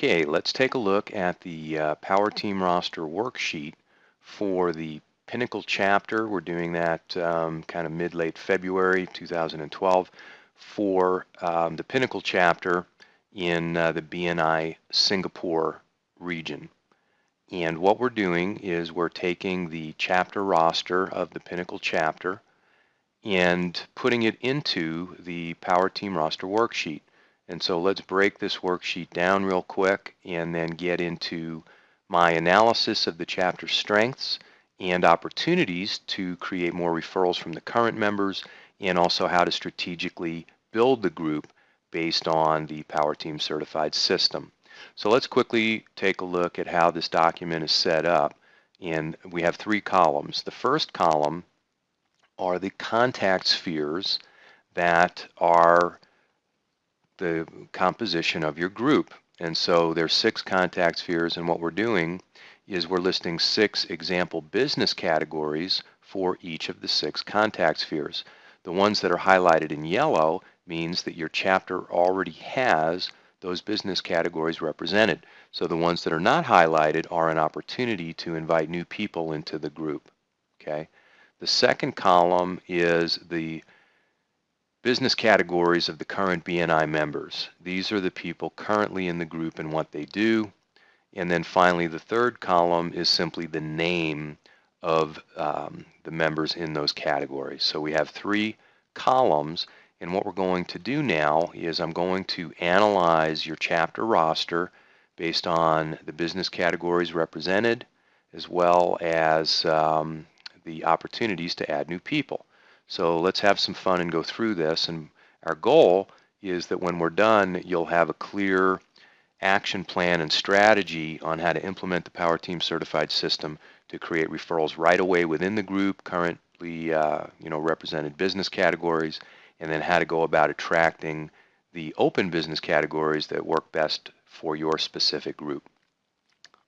Okay, let's take a look at the Power Team roster worksheet for the Pinnacle chapter. We're doing that kind of mid-late February 2012 for the Pinnacle chapter in the BNI Singapore region. And what we're doing is we're taking the chapter roster of the Pinnacle chapter and putting it into the Power Team roster worksheet. And so let's break this worksheet down real quick and then get into my analysis of the chapter strengths and opportunities to create more referrals from the current members, and also how to strategically build the group based on the Power Team certified system. So let's quickly take a look at how this document is set up. And we have three columns. The first column are the contact spheres that are the composition of your group. And so there's 6 contact spheres, and what we're doing is we're listing 6 example business categories for each of the 6 contact spheres. The ones that are highlighted in yellow means that your chapter already has those business categories represented. So the ones that are not highlighted are an opportunity to invite new people into the group. Okay. The second column is the business categories of the current BNI members. These are the people currently in the group and what they do. And then finally, the third column is simply the name of the members in those categories. So we have 3 columns, and what we're going to do now is I'm going to analyze your chapter roster based on the business categories represented, as well as the opportunities to add new people. So let's have some fun and go through this. And our goal is that when we're done, you'll have a clear action plan and strategy on how to implement the Power Team certified system to create referrals right away within the group, currently represented business categories, and then how to go about attracting the open business categories that work best for your specific group.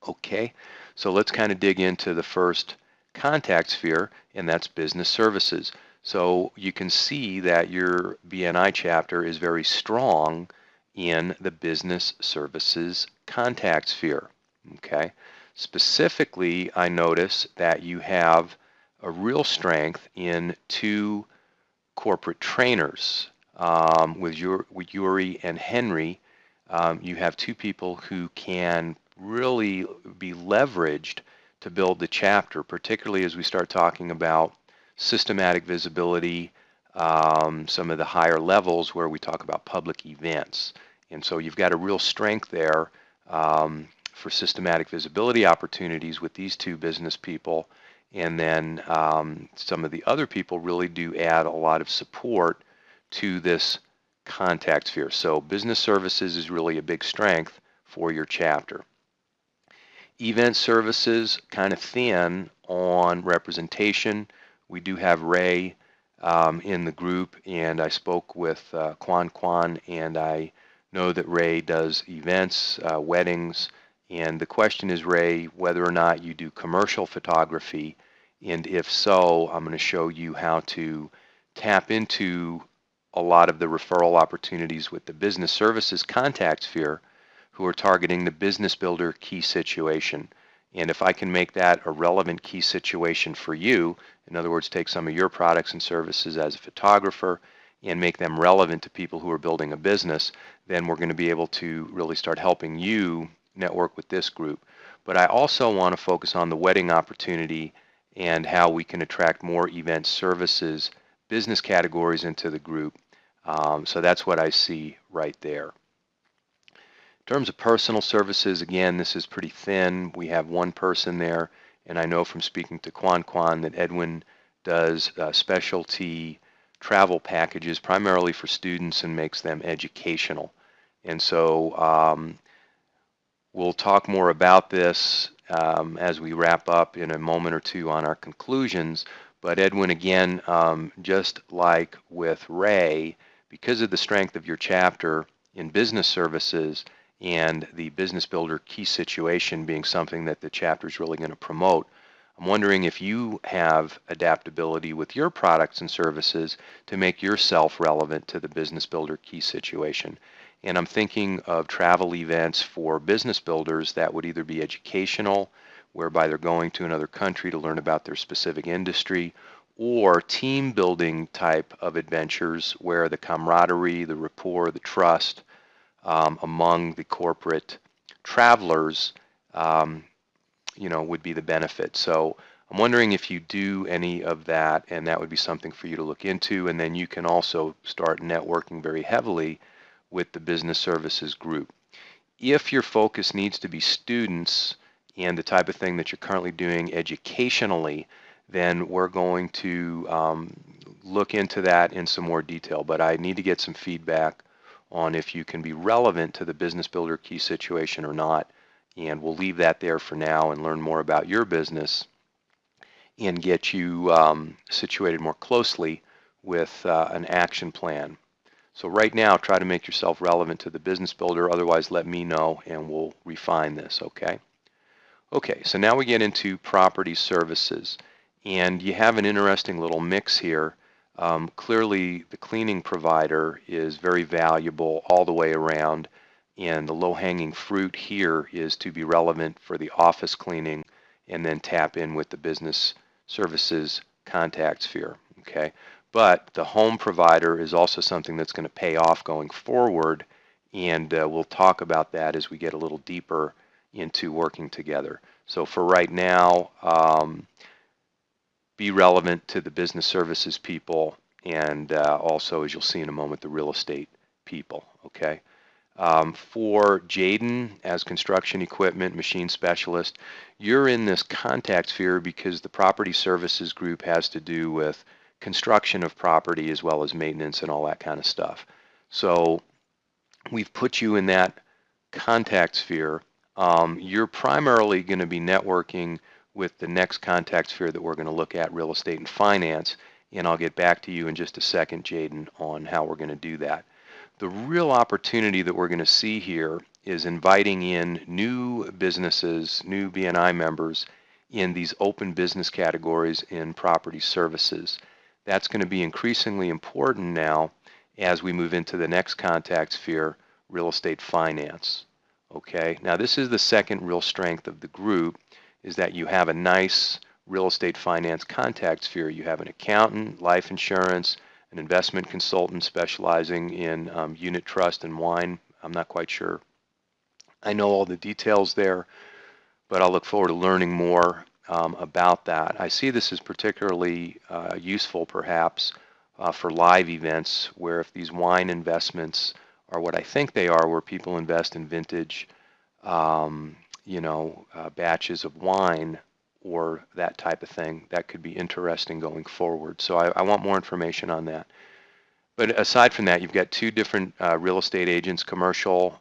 Okay, so let's kind of dig into the first contact sphere, and that's business services. So you can see that your BNI chapter is very strong in the business services contact sphere. Okay. Specifically, I notice that you have a real strength in 2 corporate trainers. With Yuri and Henry, you have 2 people who can really be leveraged to build the chapter, particularly as we start talking about systematic visibility, some of the higher levels where we talk about public events. And so you've got a real strength there for systematic visibility opportunities with these 2 business people. And then some of the other people really do add a lot of support to this contact sphere. So business services is really a big strength for your chapter. Event services, kind of thin on representation. We do have Ray in the group, and I spoke with Kwan, and I know that Ray does events, weddings, and the question is, Ray, whether or not you do commercial photography, and if so, I'm going to show you how to tap into a lot of the referral opportunities with the business services contact sphere who are targeting the business builder key situation. And if I can make that a relevant key situation for you, in other words, take some of your products and services as a photographer and make them relevant to people who are building a business, then we're going to be able to really start helping you network with this group. But I also want to focus on the wedding opportunity and how we can attract more event services, business categories into the group. So that's what I see right there. In terms of personal services, again, this is pretty thin. We have 1 person there, and I know from speaking to Kwan that Edwin does specialty travel packages primarily for students and makes them educational. And so we'll talk more about this as we wrap up in a moment or 2 on our conclusions. But Edwin, again, just like with Ray, because of the strength of your chapter in business services and the business builder key situation being something that the chapter is really going to promote, I'm wondering if you have adaptability with your products and services to make yourself relevant to the business builder key situation. And I'm thinking of travel events for business builders that would either be educational, whereby they're going to another country to learn about their specific industry, or team building type of adventures where the camaraderie, the rapport, the trust among the corporate travelers, um, would be the benefit. So I'm wondering if you do any of that, and that would be something for you to look into. And then you can also start networking very heavily with the business services group. If your focus needs to be students and the type of thing that you're currently doing educationally, then we're going to look into that in some more detail. But I need to get some feedback on if you can be relevant to the business builder key situation or not. And we'll leave that there for now and learn more about your business and get you situated more closely with an action plan. So right now, try to make yourself relevant to the business builder. Otherwise, let me know and we'll refine this, okay? Okay, so now we get into property services. And you have an interesting little mix here. Clearly, the cleaning provider is very valuable all the way around. And the low-hanging fruit here is to be relevant for the office cleaning and then tap in with the business services contact sphere, okay? But the home provider is also something that's going to pay off going forward, and we'll talk about that as we get a little deeper into working together. So for right now, be relevant to the business services people and also, as you'll see in a moment, the real estate people, okay? For Jaden as construction equipment machine specialist, you're in this contact sphere because the property services group has to do with construction of property as well as maintenance and all that kind of stuff. So we've put you in that contact sphere. You're primarily going to be networking with the next contact sphere that we're going to look at, real estate and finance, and I'll get back to you in just a second, Jaden, on how we're going to do that. The real opportunity that we're going to see here is inviting in new businesses, new BNI members in these open business categories in property services. That's going to be increasingly important now as we move into the next contact sphere, real estate finance. Okay, now this is the second real strength of the group, is that you have a nice real estate finance contact sphere. You have an accountant, life insurance, an investment consultant specializing in unit trust and wine. I'm not quite sure I know all the details there, but I'll look forward to learning more about that. I see this as particularly useful perhaps for live events where if these wine investments are what I think they are, where people invest in vintage, batches of wine or that type of thing, that could be interesting going forward. So I want more information on that. But aside from that, you've got two different real estate agents, commercial,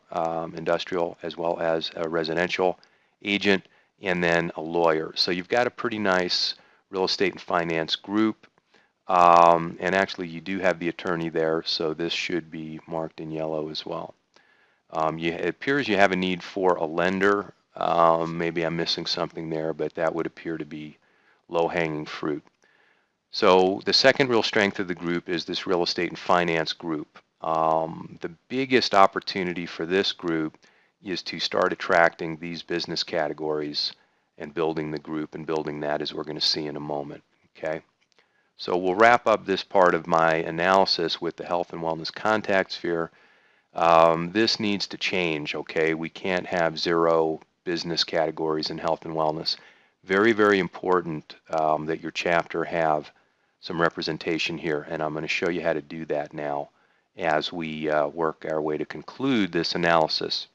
industrial, as well as a residential agent, and then a lawyer. So you've got a pretty nice real estate and finance group. And actually, you do have the attorney there, so this should be marked in yellow as well. It appears you have a need for a lender. Maybe I'm missing something there, but that would appear to be low-hanging fruit. So the second real strength of the group is this real estate and finance group. The biggest opportunity for this group is to start attracting these business categories and building the group and building that, as we're going to see in a moment. Okay. So we'll wrap up this part of my analysis with the health and wellness contact sphere. This needs to change, okay? We can't have zero business categories in health and wellness. Very, very important that your chapter have some representation here, and I'm going to show you how to do that now as we work our way to conclude this analysis.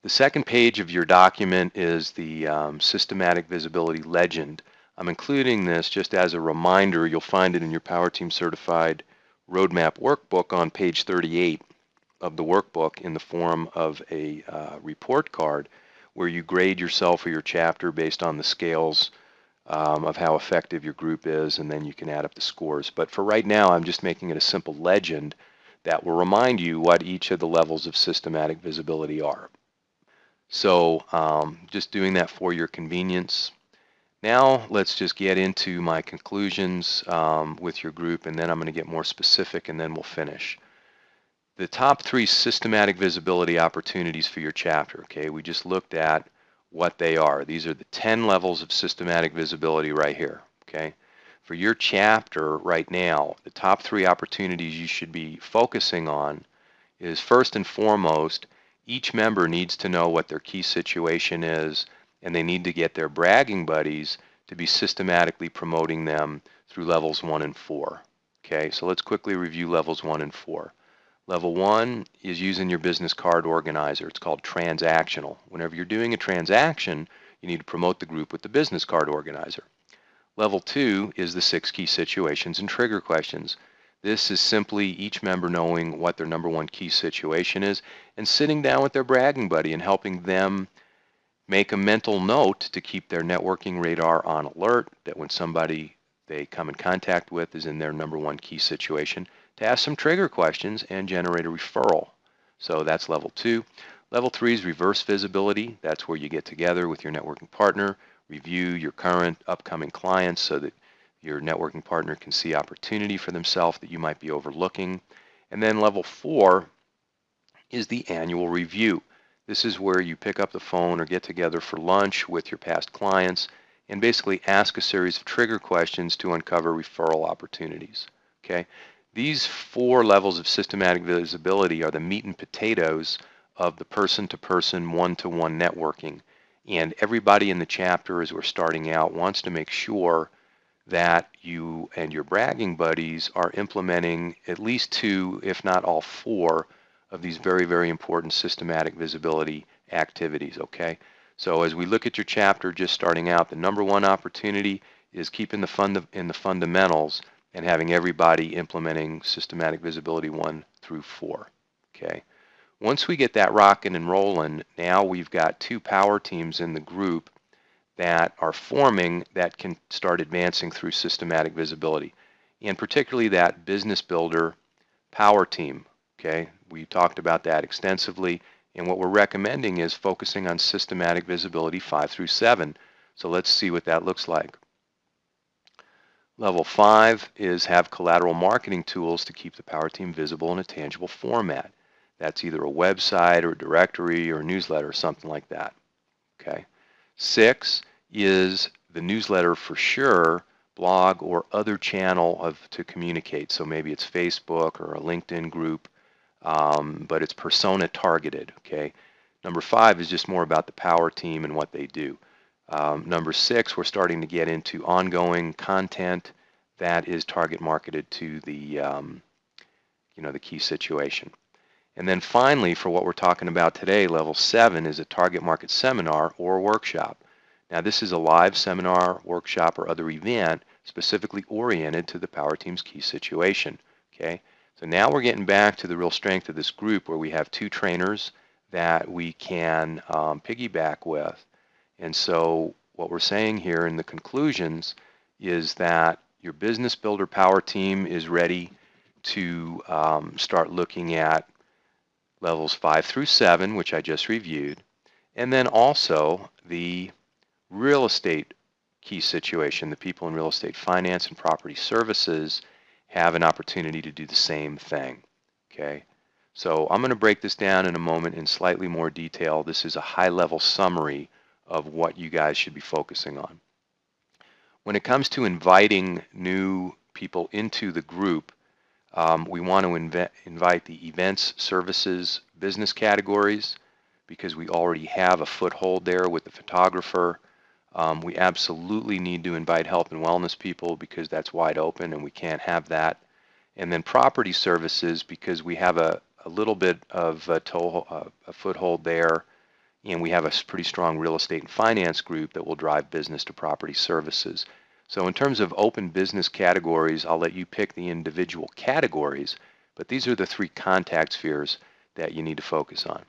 The second page of your document is the systematic visibility legend. I'm including this just as a reminder. You'll find it in your Power Team Certified Roadmap Workbook on page 38 of the workbook in the form of a report card where you grade yourself or your chapter based on the scales of how effective your group is, and then you can add up the scores. But for right now, I'm just making it a simple legend that will remind you what each of the levels of systematic visibility are. So just doing that for your convenience. Now let's just get into my conclusions with your group, and then I'm going to get more specific, and then we'll finish. The top 3 systematic visibility opportunities for your chapter, okay? We just looked at what they are. These are the 10 levels of systematic visibility right here, okay? For your chapter right now, the top 3 opportunities you should be focusing on is, first and foremost, each member needs to know what their key situation is, and they need to get their bragging buddies to be systematically promoting them through levels 1 and 4. Okay, so let's quickly review levels 1 and 4. Level 1 is using your business card organizer. It's called transactional. Whenever you're doing a transaction, you need to promote the group with the business card organizer. Level 2 is the 6 key situations and trigger questions. This is simply each member knowing what their number 1 key situation is and sitting down with their bragging buddy and helping them make a mental note to keep their networking radar on alert, that when somebody they come in contact with is in their number 1 key situation, to ask some trigger questions and generate a referral. So that's level 2. Level 3 is reverse visibility. That's where you get together with your networking partner, review your current upcoming clients so that your networking partner can see opportunity for themselves that you might be overlooking. And then level 4 is the annual review. This is where you pick up the phone or get together for lunch with your past clients and basically ask a series of trigger questions to uncover referral opportunities. Okay? These 4 levels of systematic visibility are the meat and potatoes of the person-to-person, one-to-one networking. And everybody in the chapter, as we're starting out, wants to make sure that you and your bragging buddies are implementing at least 2, if not all 4, of these very, very important systematic visibility activities, okay? So as we look at your chapter just starting out, the number 1 opportunity is keeping the fundamentals and having everybody implementing systematic visibility 1 through 4, okay? Once we get that rocking and rolling, now we've got 2 power teams in the group that are forming that can start advancing through systematic visibility, and particularly that business builder power team. Okay, we talked about that extensively, and what we're recommending is focusing on systematic visibility 5 through 7. So let's see what that looks like. Level 5 is have collateral marketing tools to keep the power team visible in a tangible format. That's either a website or a directory or a newsletter or something like that. Okay. 6 is the newsletter for sure, blog or other channel to communicate. So maybe it's Facebook or a LinkedIn group, but it's persona targeted. Okay. Number 5 is just more about the power team and what they do. Number 6, we're starting to get into ongoing content that is target marketed to the the key situation. And then finally, for what we're talking about today, level 7 is a target market seminar or workshop. Now this is a live seminar, workshop, or other event specifically oriented to the power team's key situation. Okay, so now we're getting back to the real strength of this group where we have 2 trainers that we can piggyback with. And so what we're saying here in the conclusions is that your business builder power team is ready to start looking at levels 5 through 7, which I just reviewed, and then also the real estate key situation. The people in real estate finance and property services have an opportunity to do the same thing. Okay, so I'm going to break this down in a moment in slightly more detail. This is a high-level summary of what you guys should be focusing on. When it comes to inviting new people into the group, we want to invite the events, services, business categories because we already have a foothold there with the photographer. We absolutely need to invite health and wellness people because that's wide open and we can't have that. And then property services because we have a little bit of a foothold there, and we have a pretty strong real estate and finance group that will drive business to property services. So in terms of open business categories, I'll let you pick the individual categories, but these are the 3 contact spheres that you need to focus on.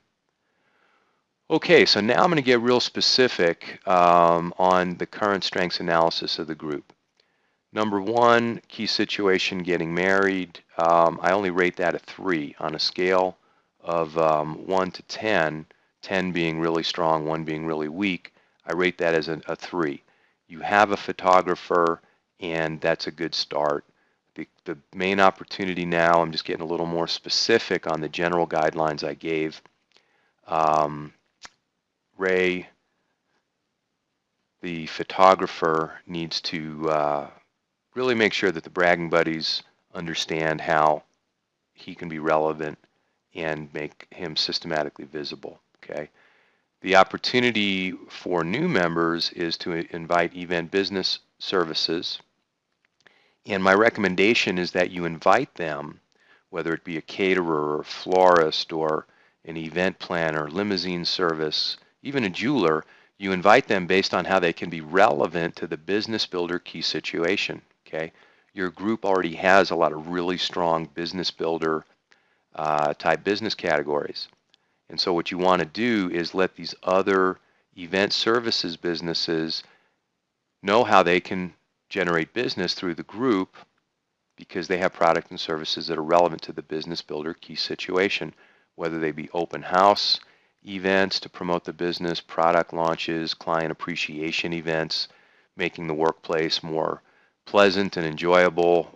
Okay, so now I'm going to get real specific on the current strengths analysis of the group. Number 1, key situation, getting married. I only rate that a 3 on a scale of 1 to 10, 10 being really strong, 1 being really weak. I rate that as a 3. You have a photographer, and that's a good start. The main opportunity now, I'm just getting a little more specific on the general guidelines I gave. Ray, the photographer, needs to really make sure that the bragging buddies understand how he can be relevant and make him systematically visible. Okay. The opportunity for new members is to invite event business services. And my recommendation is that you invite them, whether it be a caterer or florist or an event planner, limousine service, even a jeweler, you invite them based on how they can be relevant to the business builder key situation. Okay. Your group already has a lot of really strong business builder type business categories. And so what you want to do is let these other event services businesses know how they can generate business through the group because they have product and services that are relevant to the business builder key situation, whether they be open house events to promote the business, product launches, client appreciation events, making the workplace more pleasant and enjoyable,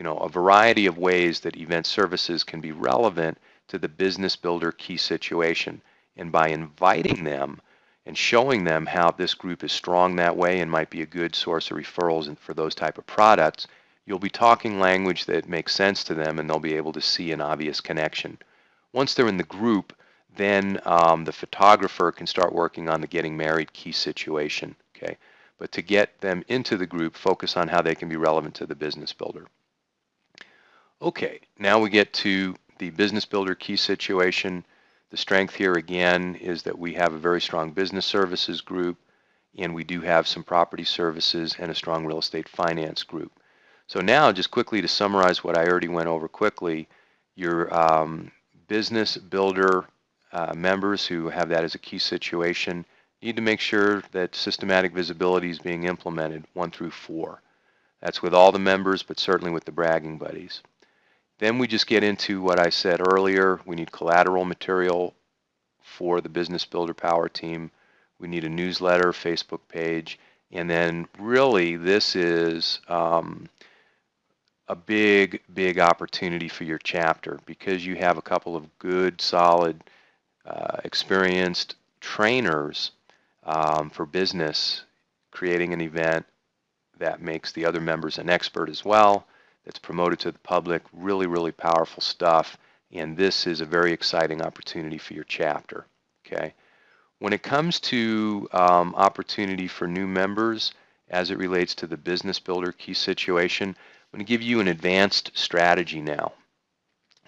a variety of ways that event services can be relevant to the business builder key situation. And by inviting them and showing them how this group is strong that way and might be a good source of referrals for those type of products, you'll be talking language that makes sense to them and they'll be able to see an obvious connection. Once they're in the group, then the photographer can start working on the getting married key situation. Okay, but to get them into the group, focus on how they can be relevant to the business builder. Okay, now we get to the business builder key situation. The strength here again is that we have a very strong business services group, and we do have some property services and a strong real estate finance group. So now, just quickly to summarize what I already went over quickly, your business builder members who have that as a key situation need to make sure that systematic visibility is being implemented 1 through 4. That's with all the members, but certainly with the bragging buddies. Then we just get into what I said earlier. We need collateral material for the Business Builder Power Team. We need a newsletter, Facebook page, and then really this is a big, big opportunity for your chapter because you have a couple of good, solid, experienced trainers for business creating an event that makes the other members an expert as well. That's promoted to the public, really, really powerful stuff, and this is a very exciting opportunity for your chapter, okay? When it comes to opportunity for new members as it relates to the business builder key situation, I'm going to give you an advanced strategy now.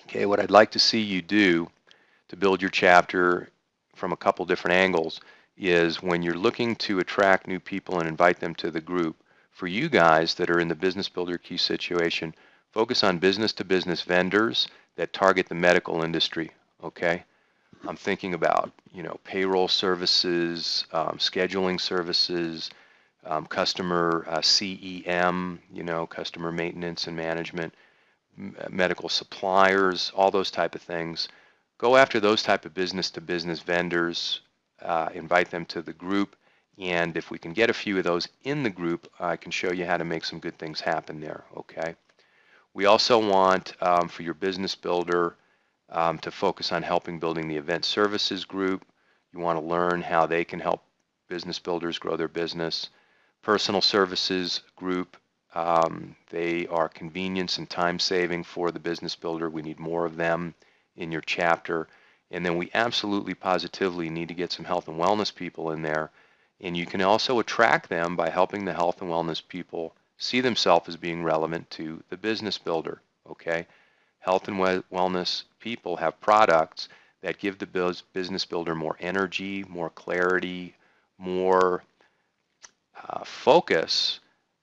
Okay, what I'd like to see you do to build your chapter from a couple different angles is when you're looking to attract new people and invite them to the group, for you guys that are in the business builder key situation, focus on business-to-business vendors that target the medical industry, okay? I'm thinking about, payroll services, scheduling services, customer CEM, customer maintenance and management, medical suppliers, all those type of things. Go after those type of business-to-business vendors, invite them to the group, and if we can get a few of those in the group, I can show you how to make some good things happen there, okay? We also want, for your business builder, to focus on helping building the event services group. You want to learn how they can help business builders grow their business. Personal services group, they are convenience and time saving for the business builder. We need more of them in your chapter. And then we absolutely positively need to get some health and wellness people in there. And you can also attract them by helping the health and wellness people see themselves as being relevant to the business builder, okay? Health and wellness people have products that give the business builder more energy, more clarity, more focus,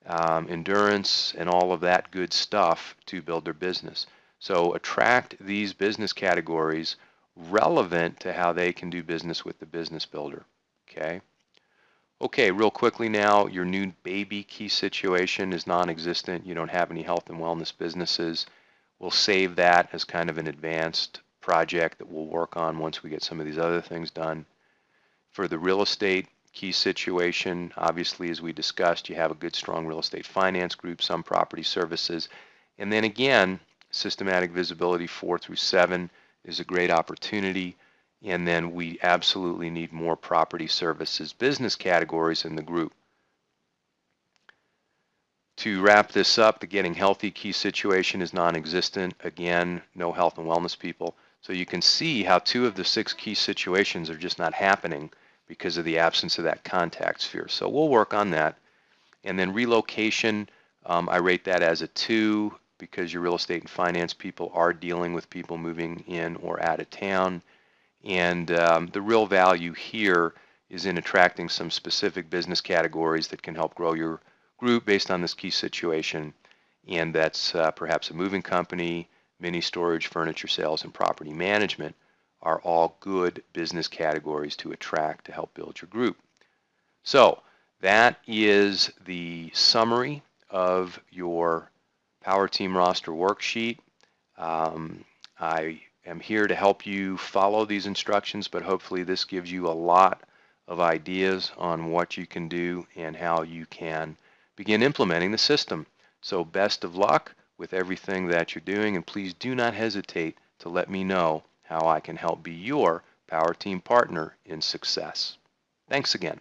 endurance, and all of that good stuff to build their business. So attract these business categories relevant to how they can do business with the business builder, okay? Okay, real quickly now, your new baby key situation is non-existent. You don't have any health and wellness businesses. We'll save that as kind of an advanced project that we'll work on once we get some of these other things done. For the real estate key situation. Obviously, as we discussed, you have a good, strong real estate finance group, some property services. And then again, systematic visibility 4 through 7 is a great opportunity. And then we absolutely need more property services business categories in the group. To wrap this up, the getting healthy key situation is non-existent. Again, no health and wellness people. So you can see how 2 of the 6 key situations are just not happening because of the absence of that contact sphere. So we'll work on that. And then relocation, I rate that as a 2 because your real estate and finance people are dealing with people moving in or out of town. And the real value here is in attracting some specific business categories that can help grow your group based on this key situation. And that's perhaps a moving company, mini storage, furniture sales, and property management are all good business categories to attract to help build your group. So that is the summary of your Power Team roster worksheet. I am here to help you follow these instructions, but hopefully this gives you a lot of ideas on what you can do and how you can begin implementing the system. So best of luck with everything that you're doing, and please do not hesitate to let me know how I can help be your Power Team partner in success. Thanks again.